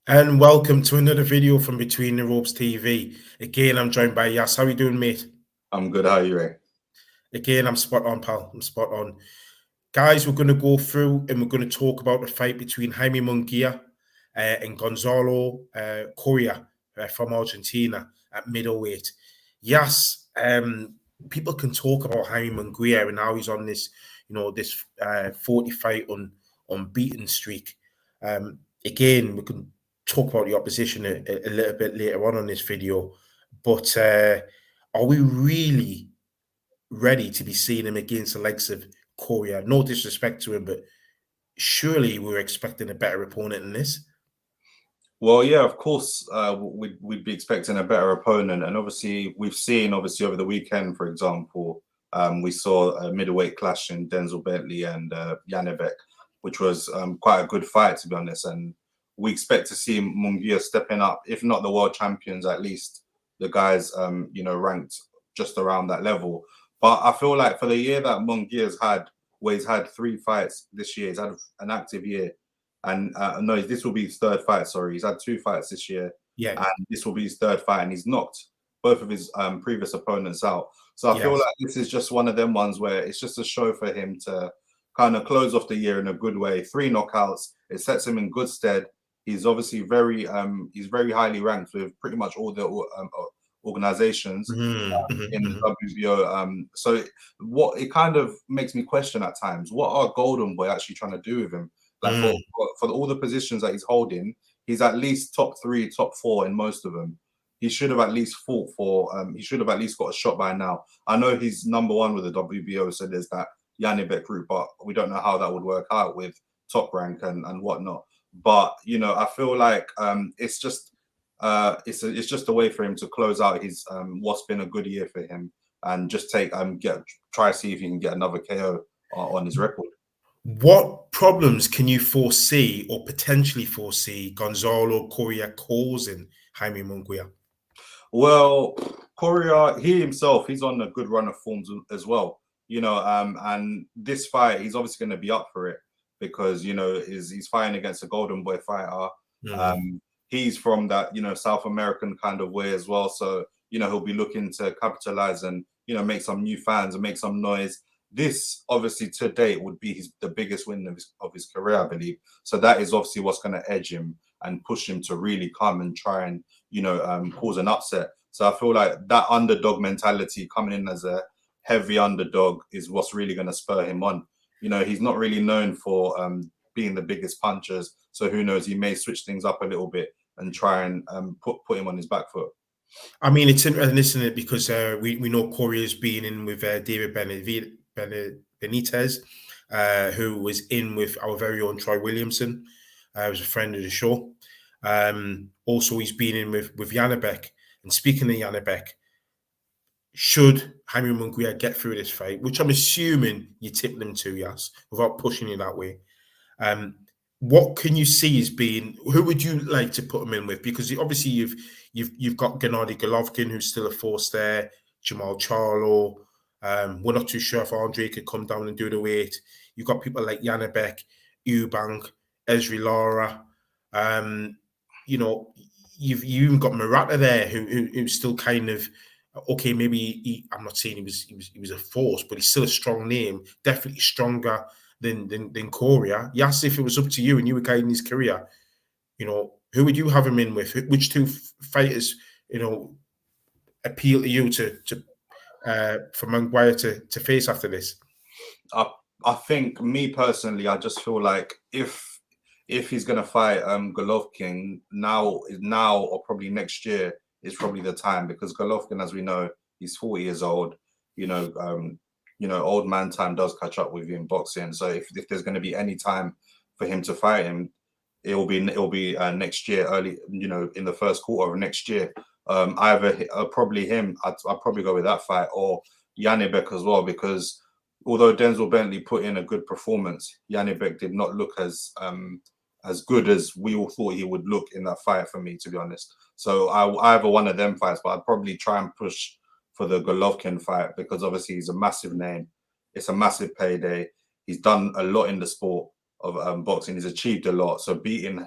And welcome to another video from Between the Ropes TV. Again, I'm joined by Yas. How you doing, mate? I'm good. How are you, Ray? Again, I'm spot on, pal. I'm spot on. Guys, we're going to go through and we're going to talk about the fight between Jaime Munguia and Gonzalo Coria from Argentina at middleweight. Yes, people can talk about Jaime Munguia and how he's on this, this 40 fight unbeaten streak. Again, we can talk about the opposition a little bit later on this video, but are we really ready to be seeing him against the likes of Coria? No disrespect to him, but surely we were expecting a better opponent than this. Well, yeah, of course, we'd be expecting a better opponent, and obviously we've seen over the weekend, for example, we saw a middleweight clash in Denzel Bentley and Janibek, which was quite a good fight, to be honest. And we expect to see Munguia stepping up, if not the world champions, at least the guys, ranked just around that level. But I feel like for the year that Munguia's had, where he's had 3 fights this year, he's had an active year. And no, this will be his 3rd fight. Sorry, he's had 2 fights this year, Yeah, and this will be his 3rd fight, and he's knocked both of his previous opponents out. So I feel like this is just one of them ones where it's just a show for him to kind of close off the year in a good way. 3 knockouts, it sets him in good stead. He's obviously very highly ranked with pretty much all the organizations in the WBO. So what it kind of makes me question at times, what are Goldenboy actually trying to do with him? Like for all the positions that he's holding, he's at least top 3, top 4 in most of them. He should have at least fought for. He should have at least got a shot by now. I know he's number 1 with the WBO, so there's that Janibek route, but we don't know how that would work out with Top Rank and whatnot. But I feel like it's just a way for him to close out his what's been a good year for him, and just try see if he can get another KO on his record. What problems can you foresee or potentially foresee Gonzalo Coria causing Jaime Munguia? Well, Coria, he's on a good run of forms as well. And this fight, he's obviously going to be up for it because he's fighting against a Goldenboy fighter. He's from that South American kind of way as well, so he'll be looking to capitalize and make some new fans and make some noise. This obviously to date would be the biggest win of his career, I believe. So that is obviously what's going to edge him and push him to really come and try and cause an upset. So I feel like that underdog mentality, coming in as a heavy underdog, is what's really going to spur him on. He's not really known for being the biggest punchers, so who knows, he may switch things up a little bit and try and put him on his back foot. I mean, it's interesting, isn't it? Because we know Coria's been in with David Benitez, who was in with our very own Troy Williamson, was a friend of the show. Also, he's been in with Janibek. And speaking of Janibek, should Jaime Munguia get through this fight, which I'm assuming you tip them to, yes, without pushing it that way, what can you see as being, who would you like to put him in with? Because obviously you've got Gennady Golovkin, who's still a force there, Jamal Charlo. We're not too sure if Andre could come down and do the weight. You've got people like Janibek, Eubank, Esri Lara. You've even got Murata there, who's still kind of okay. Maybe I'm not saying he was a force, but he's still a strong name. Definitely stronger than Coria. Yes, if it was up to you and you were guiding his career, who would you have him in with? Which 2 fighters, appeal to you for Munguia to face after this? I think, me personally, I just feel like if he's gonna fight Golovkin now or probably next year is probably the time, because Golovkin, as we know, he's 40 years old. Old man time does catch up with you in boxing. So if there's going to be any time for him to fight him, it'll be next year, early, in the first quarter of next year. Either probably him. I'd probably go with that fight, or Janibek as well, because although Denzel Bentley put in a good performance, Janibek did not look as good as we all thought he would look in that fight, for me, to be honest. So either one of them fights, but I'd probably try and push for the Golovkin fight, because obviously he's a massive name. It's a massive payday. He's done a lot in the sport. boxing. He's achieved a lot. So beating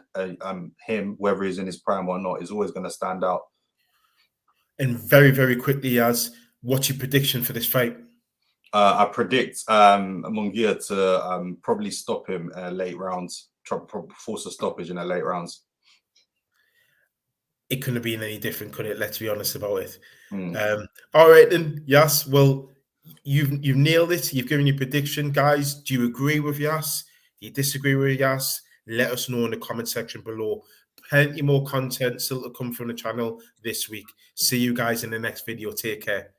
him, whether he's in his prime or not, is always going to stand out. And very, very quickly, Yaz, what's your prediction for this fight? I predict Munguia to probably stop him late rounds, force a stoppage in the late rounds. It couldn't have been any different, could it? Let's be honest about it. All right, then, Yas. Well, you've nailed it. You've given your prediction, guys. Do you agree with Yas? Do you disagree with Yas? Let us know in the comment section below. Plenty more content still to come from the channel this week. See you guys in the next video. Take care.